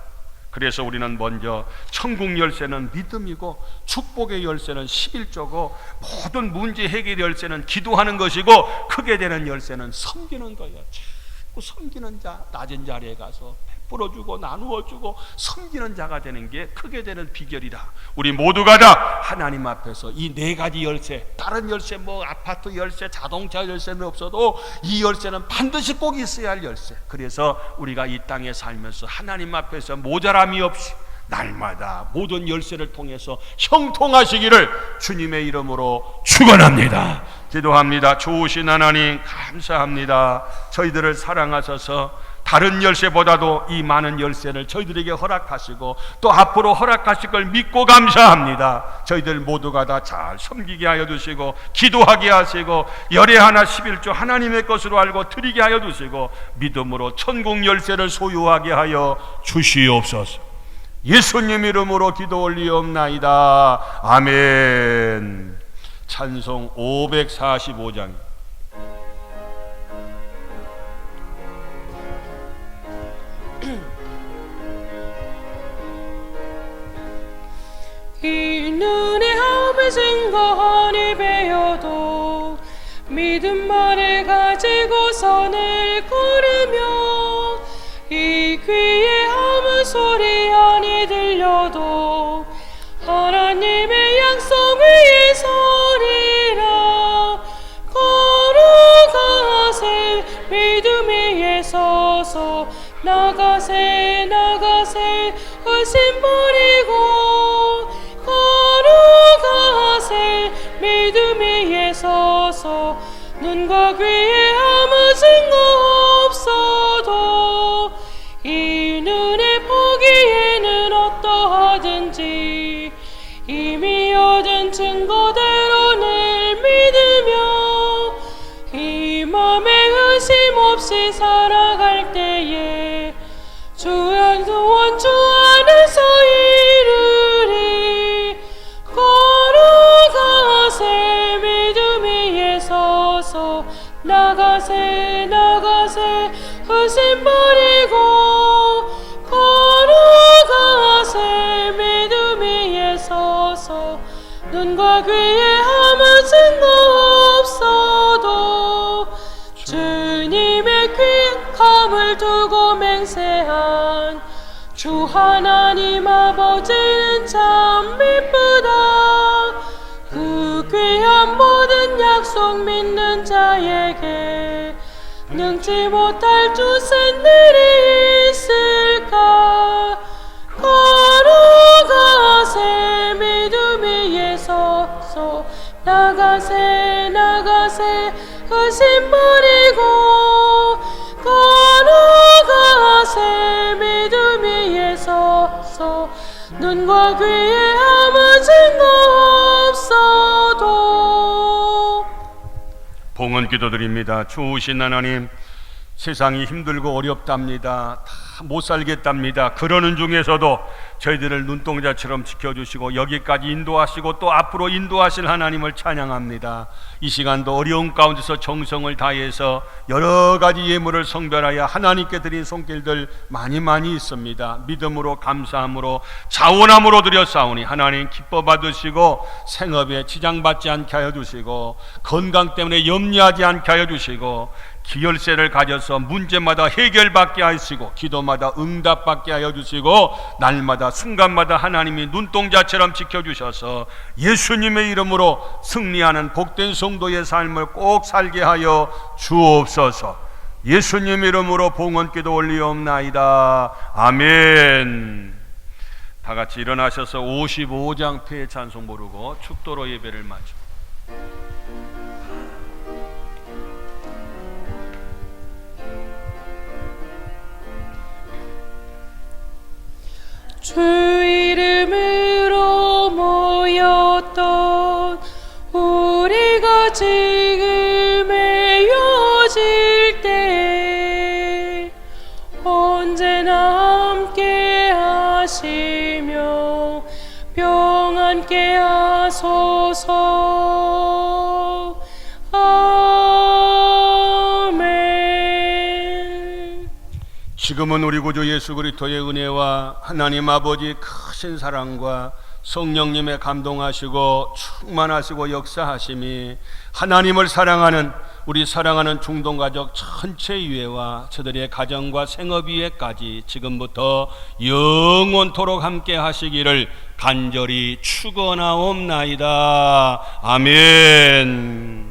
그래서 우리는 먼저 천국 열쇠는 믿음이고, 축복의 열쇠는 11조고, 모든 문제 해결 열쇠는 기도하는 것이고, 크게 되는 열쇠는 섬기는 거예요. 자꾸 섬기는 자, 낮은 자리에 가서 베풀어주고 나누어주고 섬기는 자가 되는 게 크게 되는 비결이다. 우리 모두가 다 하나님 앞에서 이 네 가지 열쇠, 다른 열쇠, 뭐 아파트 열쇠, 자동차 열쇠는 없어도 이 열쇠는 반드시 꼭 있어야 할 열쇠. 그래서 우리가 이 땅에 살면서 하나님 앞에서 모자람이 없이 날마다 모든 열쇠를 통해서 형통하시기를 주님의 이름으로 축원합니다. 기도합니다. 좋으신 하나님 감사합니다. 저희들을 사랑하셔서 다른 열쇠보다도 이 많은 열쇠를 저희들에게 허락하시고 또 앞으로 허락하실 걸 믿고 감사합니다. 저희들 모두가 다 잘 섬기게 하여 주시고, 기도하게 하시고, 열애 하나 11조 하나님의 것으로 알고 드리게 하여 주시고, 믿음으로 천국 열쇠를 소유하게 하여 주시옵소서. 예수님 이름으로 기도 올리옵나이다. 아멘. 찬송 545장. 이 눈에 함을 증거하니 배워도 믿음만을 가지고 선을 걸으며, 이 귀에 함을 소리 아니 들려도 하나님의 약속 위에 서리라. 걸어가세 믿음 위에 서서, 나가세 나가세 의심 버리고, 걸어가세 믿음 위에 서서, 눈과 귀에 아무 증거 없어도 이 눈에 보기에는 어떠하든지 이미 얻은 증거대로 늘 믿으며, 이 맘에 의심 없이 살아갈 때에 주의 소원 주 안에서 이루리. 걸어가세 믿음 위에 서서, 나가세 나가세 의심 버리고, 걸어가세 믿음 위에 서서, 눈과 귀에 아무 증거 없어도 주님의 quick함을 두고 맹세한 주 하나님 아버지는 참 미쁘다. 그 귀한 모든 약속 믿는 자에게 능치 못할 주센 일이 있을까. 걸어가세 믿음 위에 서서, 나가세 나가세 의심 버리고, 걸어가세 믿음 위에 서서, 눈과 귀에 아무 증거 없어도. 봉헌 기도드립니다. 좋으신 하나님, 세상이 힘들고 어렵답니다. 다 못 살겠답니다. 그러는 중에서도 저희들을 눈동자처럼 지켜주시고 여기까지 인도하시고 또 앞으로 인도하실 하나님을 찬양합니다. 이 시간도 어려운 가운데서 정성을 다해서 여러 가지 예물을 성별하여 하나님께 드린 손길들 많이 있습니다. 믿음으로 감사함으로 자원함으로 드렸사오니 하나님 기뻐 받으시고, 생업에 지장받지 않게 하여 주시고, 건강 때문에 염려하지 않게 하여 주시고, 기열쇠를 가져서 문제마다 해결받게 하시고, 기도마다 응답받게 하여 주시고, 날마다 순간마다 하나님이 눈동자처럼 지켜주셔서 예수님의 이름으로 승리하는 복된 성도의 삶을 꼭 살게 하여 주옵소서. 예수님 이름으로 봉헌기도 올리옵나이다. 아멘. 다 같이 일어나셔서 55장 폐 찬송 부르고 축도로 예배를 마쳐. 주 이름으로 모였던 우리가 지금 하시며 평안케 하소서. 아멘. 지금은 우리 구주 예수 그리스도의 은혜와 하나님 아버지 크신 사랑과 성령님의 감동하시고 충만하시고 역사하심이 하나님을 사랑하는 우리 사랑하는 중동가족 전체 위에와 저들의 가정과 생업 위에까지 지금부터 영원토록 함께 하시기를 간절히 축원하옵나이다. 아멘.